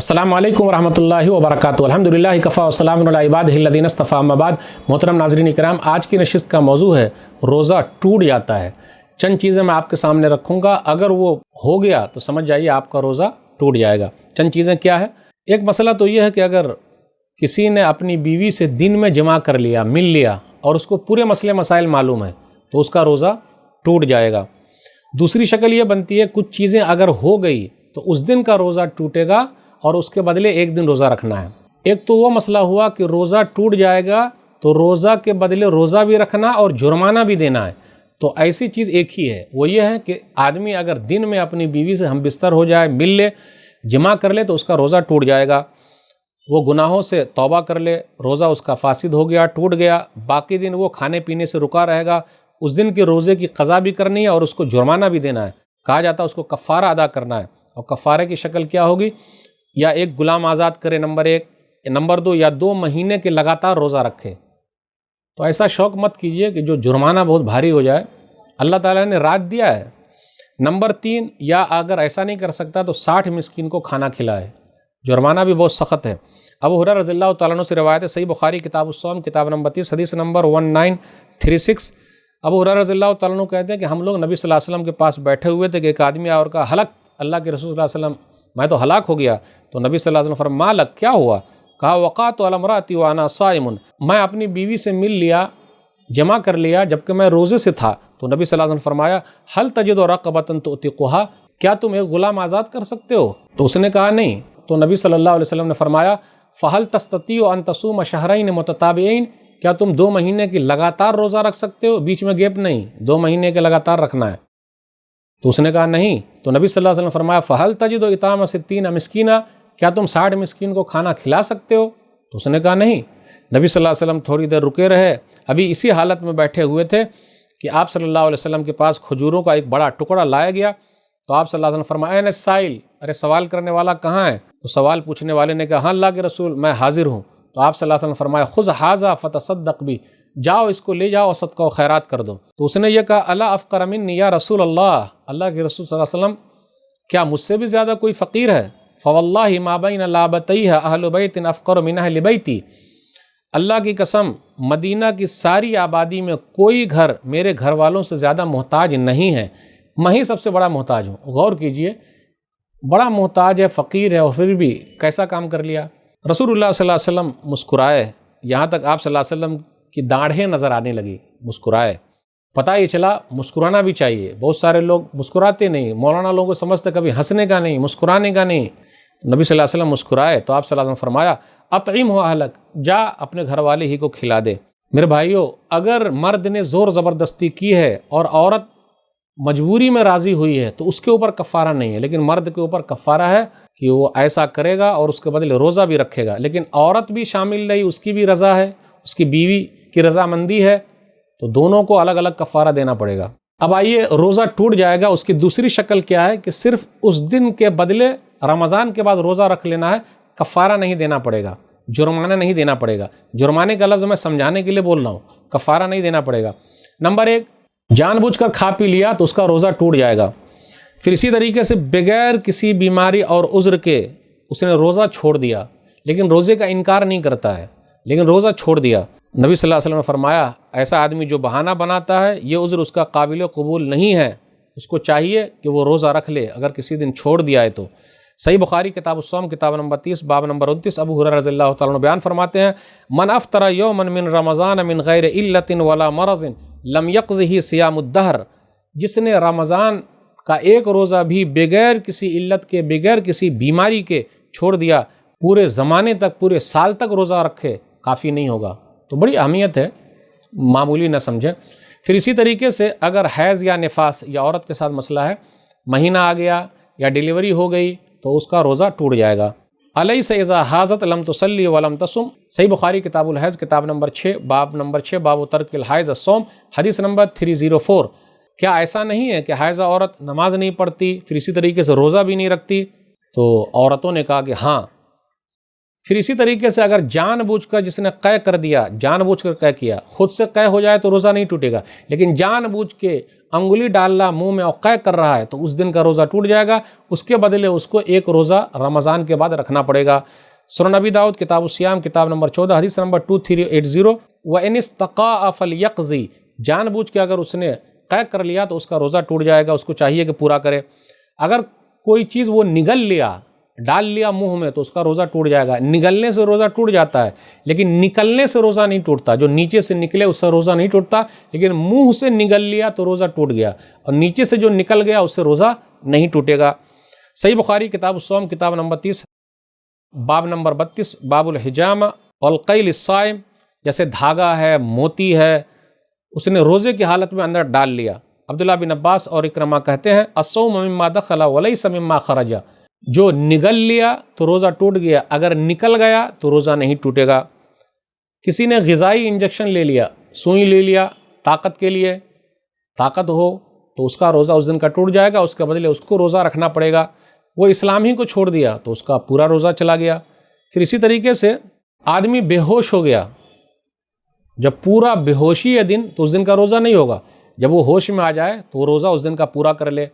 السلام علیکم ورحمۃ اللہ وبرکاتہ۔ الحمدللہ کفا وسلام علی عبادہ الذین اصطفیٰ، اما بعد۔ محترم ناظرین اکرام، آج کی نشست کا موضوع ہے روزہ ٹوٹ جاتا ہے۔ چند چیزیں میں آپ کے سامنے رکھوں گا، اگر وہ ہو گیا تو سمجھ جائیے آپ کا روزہ ٹوٹ جائے گا۔ چند چیزیں کیا ہے؟ ایک مسئلہ تو یہ ہے کہ اگر کسی نے اپنی بیوی سے دن میں جمع کر لیا، مل لیا، اور اس کو پورے مسئلے مسائل معلوم ہیں تو اس کا روزہ ٹوٹ جائے گا۔ دوسری شکل یہ بنتی ہے کچھ چیزیں اگر ہو گئی تو اس دن کا روزہ ٹوٹے گا اور اس کے بدلے ایک دن روزہ رکھنا ہے۔ ایک تو وہ مسئلہ ہوا کہ روزہ ٹوٹ جائے گا تو روزہ کے بدلے روزہ بھی رکھنا اور جرمانہ بھی دینا ہے۔ تو ایسی چیز ایک ہی ہے، وہ یہ ہے کہ آدمی اگر دن میں اپنی بیوی سے ہم بستر ہو جائے، مل لے، جمع کر لے تو اس کا روزہ ٹوٹ جائے گا۔ وہ گناہوں سے توبہ کر لے، روزہ اس کا فاسد ہو گیا، ٹوٹ گیا، باقی دن وہ کھانے پینے سے رکا رہے گا۔ اس دن کے روزے کی قضا بھی کرنی ہے اور اس کو جرمانہ بھی دینا ہے۔ کہا جاتا ہے اس کو کفارہ ادا کرنا ہے، اور کفارے کی شکل کیا ہوگی؟ یا ایک غلام آزاد کرے، نمبر ایک، نمبر دو، یا 2 مہینے کے لگاتار روزہ رکھے۔ تو ایسا شوق مت کیجئے کہ جو جرمانہ بہت بھاری ہو جائے، اللہ تعالیٰ نے رات دیا ہے۔ نمبر 3، یا اگر ایسا نہیں کر سکتا تو 60 مسکین کو کھانا کھلائے۔ جرمانہ بھی بہت سخت ہے۔ ابو ہریرہ رضی اللہ تعالیٰ عنہ سے روایت ہے، صحیح بخاری کتاب الصوم کتاب نمبر 30 حدیث نمبر 1936۔ ابو ہریرہ رضی اللہ تعالیٰ عنہ کہتے ہیں کہ ہم لوگ نبی صلی اللہ علیہ وسلم کے پاس بیٹھے ہوئے تھے کہ ایک آدمی اور کہا ہلک، اللہ کے رسول صلی اللہ علیہ وسلم میں تو ہلاک ہو گیا۔ تو نبی صلی اللہ علیہ وسلم فرمایا مالک، کیا ہوا؟ کہا وقعت علی امرأتی وانا صائم، میں اپنی بیوی سے مل لیا، جمع کر لیا جبکہ میں روزے سے تھا۔ تو نبی صلی اللہ علیہ وسلم فرمایا هل تجد رقبۃ تعتقها، کیا تم ایک غلام آزاد کر سکتے ہو؟ تو اس نے کہا نہیں۔ تو نبی صلی اللہ علیہ وسلم نے فرمایا فهل تستطيع ان تصوم شهرين متتابعين، کیا تم 2 مہینے کی لگاتار روزہ رکھ سکتے ہو؟ بیچ میں گیپ نہیں، 2 مہینے کے لگاتار رکھنا ہے۔ تو اس نے کہا نہیں۔ تو نبی صلی اللہ علیہ وسلم فرمایا فهل تجد اطعام 60 مسکینا، کیا تم 60 مسکین کو کھانا کھلا سکتے ہو؟ تو اس نے کہا نہیں۔ نبی صلی اللہ علیہ وسلم تھوڑی دیر رکے رہے، ابھی اسی حالت میں بیٹھے ہوئے تھے کہ آپ صلی اللہ علیہ وسلم کے پاس کھجوروں کا ایک بڑا ٹکڑا لایا گیا۔ تو آپ صلی اللہ علیہ وسلم فرمایا این السائل، ارے سوال کرنے والا کہاں ہے؟ تو سوال پوچھنے والے نے کہا ہاں اللہ کے رسول، میں حاضر ہوں۔ تو آپ صلی اللہ علیہ وسلم فرمایا خذ ھذا فتصدق بہ، جاؤ اس کو لے جاؤ اور صدقہ و خیرات کر دو۔ تو اس نے یہ کہا الا افقر منی یا رسول اللہ، اللہ کے رسول صلی اللہ علیہ وسلم کیا مجھ سے بھی زیادہ کوئی فقیر ہے؟ فواللہ ما بین لابتیہ اہل بیت افقر من اہل بیتی، اللہ کی قسم مدینہ کی ساری آبادی میں کوئی گھر میرے گھر والوں سے زیادہ محتاج نہیں ہے، میں ہی سب سے بڑا محتاج ہوں۔ غور کیجئے، بڑا محتاج ہے، فقیر ہے، اور پھر بھی کیسا کام کر لیا۔ رسول اللہ صلی اللہ علیہ وسلم مسکرائے، یہاں تک آپ صلی اللہ علیہ وسلم کی داڑھیں نظر آنے لگی، مسکرائے۔ پتہ یہ چلا مسکرانا بھی چاہیے۔ بہت سارے لوگ مسکراتے نہیں، مولانا لوگوں کو سمجھتے کبھی ہنسنے کا نہیں، مسکرانے کا نہیں۔ نبی صلی اللہ علیہ وسلم مسکرائے تو آپ صلی اللہ علیہ وسلم فرمایا اطعمہ اہلک، جا اپنے گھر والے ہی کو کھلا دے۔ میرے بھائیوں، اگر مرد نے زور زبردستی کی ہے اور عورت مجبوری میں راضی ہوئی ہے تو اس کے اوپر کفارہ نہیں ہے، لیکن مرد کے اوپر کفارہ ہے کہ وہ ایسا کرے گا اور اس کے بدلے روزہ بھی رکھے گا۔ لیکن عورت بھی شامل رہی، اس کی بھی رضا ہے، اس کی بیوی کی رضامندی ہے، تو دونوں کو الگ الگ کفارہ دینا پڑے گا۔ اب آئیے، روزہ ٹوٹ جائے گا، اس کی دوسری شکل کیا ہے کہ صرف اس دن کے بدلے رمضان کے بعد روزہ رکھ لینا ہے، کفارہ نہیں دینا پڑے گا، جرمانہ نہیں دینا پڑے گا۔ جرمانے کا لفظ میں سمجھانے کے لیے بول رہا ہوں، کفارہ نہیں دینا پڑے گا۔ نمبر 1، جان بوجھ کر کھا پی لیا تو اس کا روزہ ٹوٹ جائے گا۔ پھر اسی طریقے سے بغیر کسی بیماری اور عذر کے اس نے روزہ چھوڑ دیا، لیکن روزے کا انکار نہیں کرتا ہے، لیکن روزہ چھوڑ دیا۔ نبی صلی اللہ علیہ وسلم نے فرمایا ایسا آدمی جو بہانہ بناتا ہے یہ عذر اس کا قابل قبول نہیں ہے، اس کو چاہیے کہ وہ روزہ رکھ لے اگر کسی دن چھوڑ دیا ہے تو۔ صحیح بخاری کتاب الصوم کتاب نمبر 30 باب نمبر 29، ابو ہریرہ رضی اللہ تعالیٰ عنہ بیان فرماتے ہیں من افطر یوما من رمضان من غیر علت ولا مرض لم یقضہ صیام الدہر، جس نے رمضان کا ایک روزہ بھی بغیر کسی علت کے، بغیر کسی بیماری کے چھوڑ دیا، پورے زمانے تک، پورے سال تک روزہ رکھے، کافی نہیں ہوگا۔ تو بڑی اہمیت ہے، معمولی نہ سمجھیں۔ پھر اسی طریقے سے اگر حیض یا نفاس یا عورت کے ساتھ مسئلہ ہے، مہینہ آ گیا یا ڈیلیوری ہو گئی تو اس کا روزہ ٹوٹ جائے گا۔ الیس اذا حاضت لم تصلی ولم تصم، صحیح بخاری کتاب الحیض کتاب نمبر 6 باب نمبر 6 باب ترک الحیض الصوم حدیث نمبر 304، کیا ایسا نہیں ہے کہ حائضہ عورت نماز نہیں پڑھتی پھر اسی طریقے سے روزہ بھی نہیں رکھتی؟ تو عورتوں نے کہا کہ ہاں، پھر اسی طریقے سے اگر جان بوجھ کر جس نے قے کر دیا، جان بوجھ کر قے کیا، خود سے قے ہو جائے تو روزہ نہیں ٹوٹے گا، لیکن جان بوجھ کے انگلی ڈالنا منہ میں اور قے کر رہا ہے تو اس دن کا روزہ ٹوٹ جائے گا، اس کے بدلے اس کو ایک روزہ رمضان کے بعد رکھنا پڑے گا۔ سنن نبی داؤد کتاب الصیام کتاب نمبر 14 حدیث نمبر 2380 وَإِنِ اسْتَقَاءَ فَلْيَقْضِ، جان بوجھ کے اگر اس نے قے کر لیا تو اس کا روزہ ٹوٹ جائے گا، اس کو چاہیے کہ پورا کرے۔ اگر کوئی چیز وہ نگل لیا، ڈال لیا منہ میں تو اس کا روزہ ٹوٹ جائے گا۔ نگلنے سے روزہ ٹوٹ جاتا ہے لیکن نکلنے سے روزہ نہیں ٹوٹتا، جو نیچے سے نکلے اس سے روزہ نہیں ٹوٹتا، لیکن منہ سے نگل لیا تو روزہ ٹوٹ گیا، اور نیچے سے جو نکل گیا اس سے روزہ نہیں ٹوٹے گا۔ صحیح بخاری کتاب الصوم کتاب نمبر 30 باب نمبر 32 باب الحجامہ والقیل الصائم، جیسے دھاگا ہے، موتی ہے، اس نے روزے کی حالت میں اندر ڈال لیا۔ عبداللہ بن عباس اور اکرمہ کہتے ہیں الصوم مما دخل ولیس مما خرج، جو نگل لیا تو روزہ ٹوٹ گیا، اگر نکل گیا تو روزہ نہیں ٹوٹے گا۔ کسی نے غذائی انجیکشن لے لیا، سوئی لے لیا طاقت کے لیے، طاقت ہو تو اس کا روزہ اس دن کا ٹوٹ جائے گا، اس کے بدلے اس کو روزہ رکھنا پڑے گا۔ وہ اسلام ہی کو چھوڑ دیا تو اس کا پورا روزہ چلا گیا۔ پھر اسی طریقے سے آدمی بے ہوش ہو گیا، جب پورا بے ہوشی ہے دن تو اس دن کا روزہ نہیں ہوگا، جب وہ ہوش میں آ جائے تو وہ روزہ اس دن کا پورا کر لے۔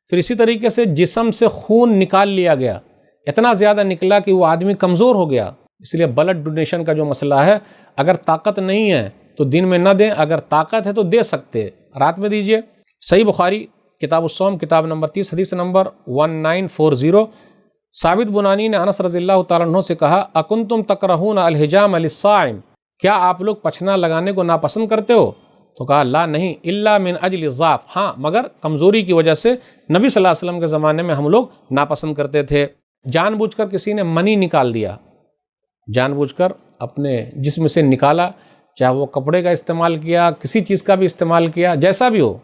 پھر اسی طریقے سے جسم سے خون نکال لیا گیا، اتنا زیادہ نکلا کہ وہ آدمی کمزور ہو گیا، اس لیے بلڈ ڈونیشن کا جو مسئلہ ہے، اگر طاقت نہیں ہے تو دن میں نہ دیں، اگر طاقت ہے تو دے سکتے رات میں دیجئے۔ صحیح بخاری کتاب الصوم کتاب نمبر 30 حدیث نمبر 1940 ثابت بنانی نے انس رضی اللہ تعالیٰ عنہ سے کہا اکنتم تکرہون الحجام للصائم، کیا آپ لوگ پچھنا لگانے کو ناپسند کرتے ہو؟ تو کہا لا نہیں، الا من اجل الضعف، ہاں مگر کمزوری کی وجہ سے نبی صلی اللہ علیہ وسلم کے زمانے میں ہم لوگ ناپسند کرتے تھے۔ جان بوجھ کر کسی نے منی نکال دیا، جان بوجھ کر اپنے جسم سے نکالا، چاہے وہ کپڑے کا استعمال کیا، کسی چیز کا بھی استعمال کیا، جیسا بھی ہو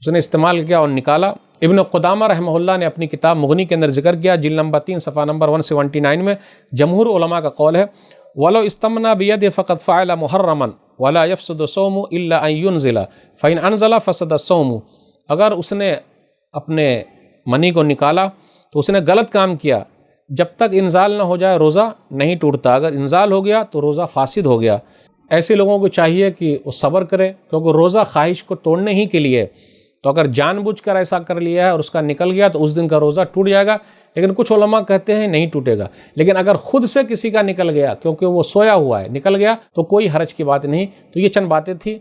اس نے استعمال کیا اور نکالا۔ ابن قدامہ رحمہ اللہ نے اپنی کتاب مغنی کے اندر ذکر کیا، جلد نمبر 3 صفحہ نمبر 179 میں جمہور علماء کا قول ہے وَلَوْ اسْتَمْنَا بِيَدِهِ فَقَدْ فَعَلَ مُحَرَّمًا وَلَا يَفْسُدُ الصَّوْمُ إِلَّا أَن يُنْزِلَ فَإِنْ أَنْزَلَ فَسَدَ الصَّوْمُ، اگر اس نے اپنے منی کو نکالا تو اس نے غلط کام کیا، جب تک انزال نہ ہو جائے روزہ نہیں ٹوٹتا، اگر انزال ہو گیا تو روزہ فاسد ہو گیا۔ ایسے لوگوں کو چاہیے کہ وہ صبر کرے، کیونکہ روزہ خواہش کو توڑنے ہی کے لیے، تو اگر جان بوجھ کر ایسا کر لیا ہے اور اس کا نکل گیا تو اس دن کا روزہ ٹوٹ جائے گا، لیکن کچھ علماء کہتے ہیں نہیں ٹوٹے گا۔ لیکن اگر خود سے کسی کا نکل گیا، کیونکہ وہ سویا ہوا ہے، نکل گیا تو کوئی حرج کی بات نہیں۔ تو یہ چند باتیں تھیں،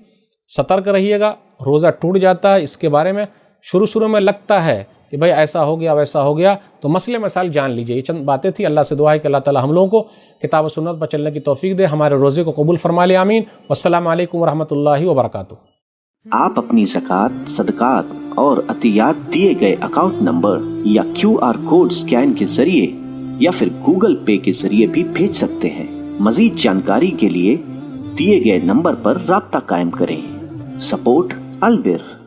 سترک رہیے گا، روزہ ٹوٹ جاتا ہے، اس کے بارے میں شروع میں لگتا ہے کہ بھائی ایسا ہو گیا ویسا ہو گیا، تو مسئلے مسائل جان لیجئے۔ یہ چند باتیں تھیں، اللہ سے دعا ہے کہ اللہ تعالی ہم لوگوں کو کتاب و سنت پر چلنے کی توفیق دے، ہمارے روزے کو قبول فرما لے، آمین۔ والسلام علیکم ورحمۃ اللہ وبرکاتہ۔ آپ اپنی زکوٰۃ، صدقات اور عطیات دیے گئے اکاؤنٹ نمبر یا QR کوڈ سکین کے ذریعے یا پھر گوگل پے کے ذریعے بھی بھیج سکتے ہیں۔ مزید جانکاری کے لیے دیے گئے نمبر پر رابطہ قائم کریں۔ سپورٹ البر۔